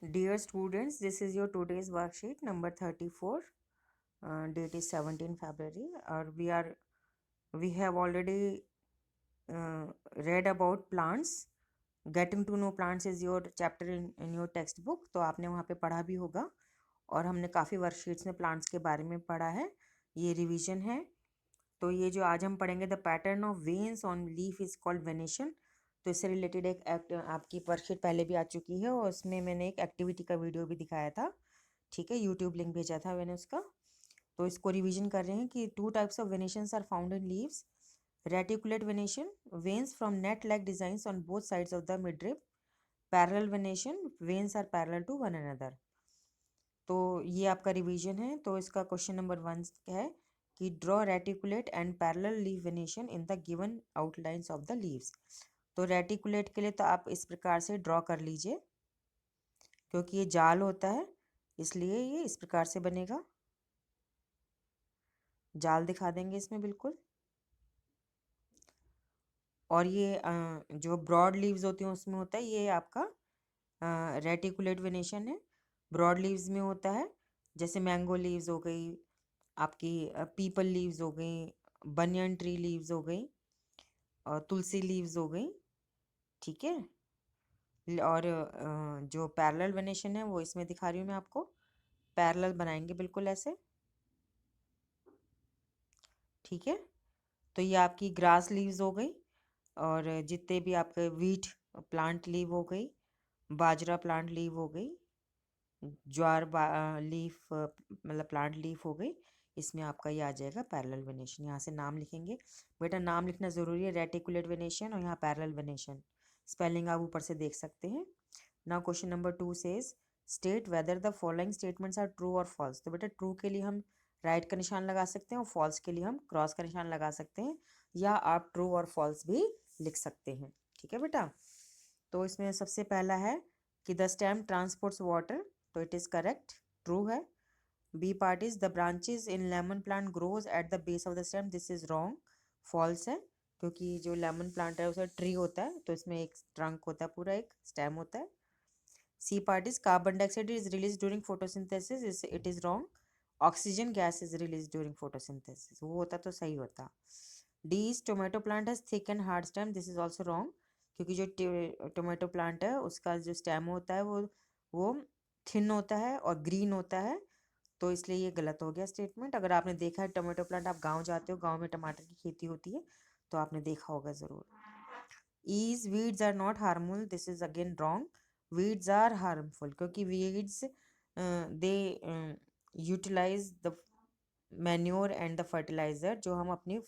Dear students, this is your today's worksheet number 34. Date is 17 February. We have already read about plants. Getting to know plants is your chapter in your textbook. तो आपने वहाँ पे पढ़ा भी होगा और हमने काफ़ी वर्कशीट्स में प्लांट्स के बारे में पढ़ा है. ये रिवीजन है. तो ये जो आज हम पढ़ेंगे the pattern of veins on leaf is called venation. तो इससे रिलेटेड एक आपकी वर्कशीट पहले भी आ चुकी है और उसमें मैंने एक एक्टिविटी का वीडियो भी दिखाया था. ठीक है, यूट्यूब लिंक भेजा था मैंने उसका. तो इसको रिवीजन कर रहे हैं कि 2 types of venations are found in leaves. Reticulate venation, veins from net like designs on both sides of the midrib. Parallel venation, veins are parallel to one another. तो ये आपका रिवीजन है. तो इसका क्वेश्चन नंबर 1 है कि draw reticulate and parallel leaf venation in the given outlines of the leaves. तो reticulate के लिए तो आप इस प्रकार से ड्रॉ कर लीजिए, क्योंकि ये जाल होता है इसलिए ये इस प्रकार से बनेगा. जाल दिखा देंगे इसमें बिल्कुल. और ये जो ब्रॉड लीव्स होती हैं उसमें होता है ये आपका रेटिकुलेट वेनेशन है. ब्रॉड लीव्स में होता है जैसे मैंगो लीव्स हो गई, आपकी पीपल लीव्स हो गई, बनियन ट्री लीव्स हो गई और तुलसी लीव्स हो गई. ठीक है. और जो पैरेलल वेनेशन है वो इसमें दिखा रही हूँ मैं आपको. पैरेलल बनाएंगे बिल्कुल ऐसे. ठीक है. तो ये आपकी ग्रास लीव्स हो गई और जितने भी आपके वीट प्लांट लीव हो गई, बाजरा प्लांट लीव हो गई, ज्वार लीफ मतलब प्लांट लीफ हो गई. इसमें आपका ये आ जाएगा पैरेलल वेनेशन. यहाँ से नाम लिखेंगे. बेटा नाम लिखना ज़रूरी है. रेटिकुलेट वेनेशन और यहाँ पैरेलल वेनेशन. स्पेलिंग आप ऊपर से देख सकते हैं. Now question number 2 says state whether the following statements are true और फॉल्स. तो बेटा ट्रू के लिए हम राइट का निशान लगा सकते हैं और फॉल्स के लिए हम क्रॉस का निशान लगा सकते हैं, या आप ट्रू और फॉल्स भी लिख सकते हैं. ठीक है बेटा. तो इसमें सबसे पहला है कि द स्टेम ट्रांसपोर्ट्स वाटर. तो इट इज़ करेक्ट, ट्रू है. B part is the branches in lemon plant grows at the base of the stem. This is wrong, false है, क्योंकि जो लेमन प्लांट है उसे ट्री होता है तो इसमें एक ट्रंक होता है, पूरा एक स्टेम होता है. C part is carbon dioxide is release during photosynthesis. It is wrong. Oxygen gas is release during photosynthesis. वो होता तो सही होता. D is tomato plant has thick and hard stem. This is also wrong, क्योंकि जो tomato plant है उसका जो स्टेम होता है वो थिन होता है और ग्रीन होता है. तो इसलिए ये गलत हो गया स्टेटमेंट. अगर आपने देखा है टोमेटो प्लांट, आप गांव जाते हो, गांव में टमाटर की खेती होती है तो आपने देखा होगा ज़रूर. Is weeds are not harmful. This is again wrong. Weeds are harmful, क्योंकि weeds they utilise the manure and the fertiliser. जो हम अपनी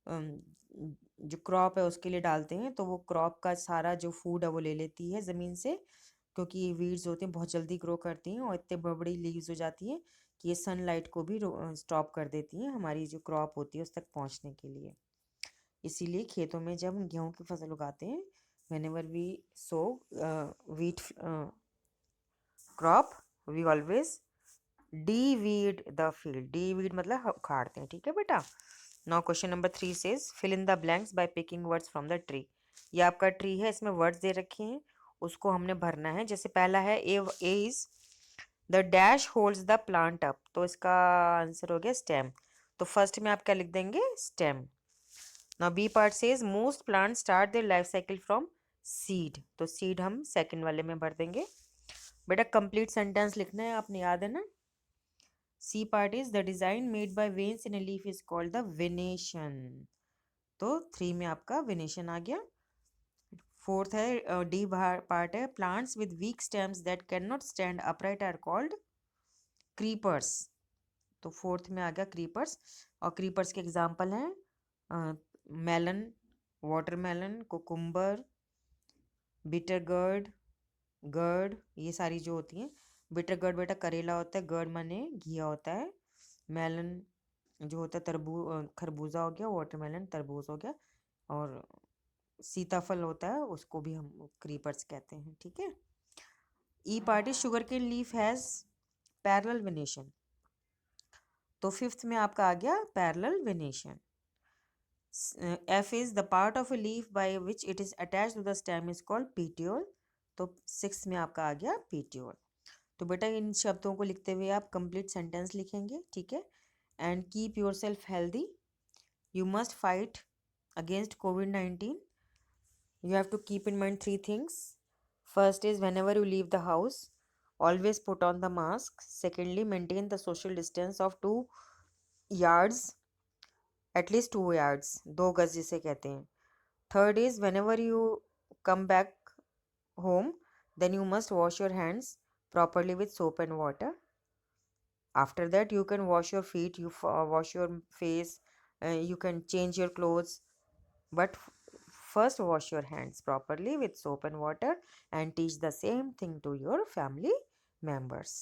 जो क्रॉप है उसके लिए डालते हैं तो वो क्रॉप का सारा जो फूड है वो ले लेती है ज़मीन से, क्योंकि ये वीड्स होते हैं बहुत जल्दी ग्रो करती हैं और इतने बड़ी बड़ी लीव्स हो जाती हैं कि ये सनलाइट को भी स्टॉप कर देती हैं हमारी जो क्रॉप होती है उस तक पहुंचने के लिए. इसीलिए खेतों में जब हम गेहूं की फसल उगाते हैं, whenever we sow wheat crop, we always de-weed the field. de-weed मतलब उखाड़ते हैं. ठीक है बेटा. Now question number 3 says fill in the blanks by picking words from the tree. ये आपका ट्री है, इसमें वर्ड्स दे रखे हैं, उसको हमने भरना है. जैसे पहला है A is the dash holds the plant up. तो इसका आंसर हो गया स्टेम. तो फर्स्ट में आप क्या लिख देंगे, stem. Now B part says most plant start their life cycle from seed. तो सीड हम सेकंड वाले में भर देंगे. बेटा कंप्लीट सेंटेंस लिखना है, आपने याद है ना. C part is the design made by veins in a leaf is called the venation. तो 3 में आपका वेनेशन आ गया. फोर्थ है डी पार्ट है plants with weak stems that can not stand upright are called creepers. तो fourth में आ गया क्रीपर्स. और क्रीपर्स के एग्जाम्पल हैं melon, watermelon, cucumber, bitter gourd, gourd. ये सारी जो होती हैं. बिटर गर्ड बेटा करेला होता है, गर्ड माने घिया होता है. मेलन जो होता है खरबूजा हो गया, वाटरमेलन तरबूज हो गया, और सीताफल होता है उसको भी हम क्रीपर्स कहते हैं. ठीक है. E part sugarcane leaf has parallel venation. तो फिफ्थ में आपका आ गया parallel venation. F is the part of a leaf by which it is attached to the stem is called petiole. तो 6 में आपका आ गया petiole. तो बेटा इन शब्दों को लिखते हुए आप कंप्लीट सेंटेंस लिखेंगे, ठीक है। And keep your self healthy, you must fight against COVID-19. You have to keep in mind three things. First is whenever you leave the house, always put on the mask. Secondly, maintain the social distance of 2 yards, at least 2 yards, 2 गज जिसे कहते हैं. Third is whenever you come back home, then you must wash your hands properly with soap and water. After that, you can wash your feet, wash your face, you can change your clothes, but first wash your hands properly with soap and water and teach the same thing to your family members.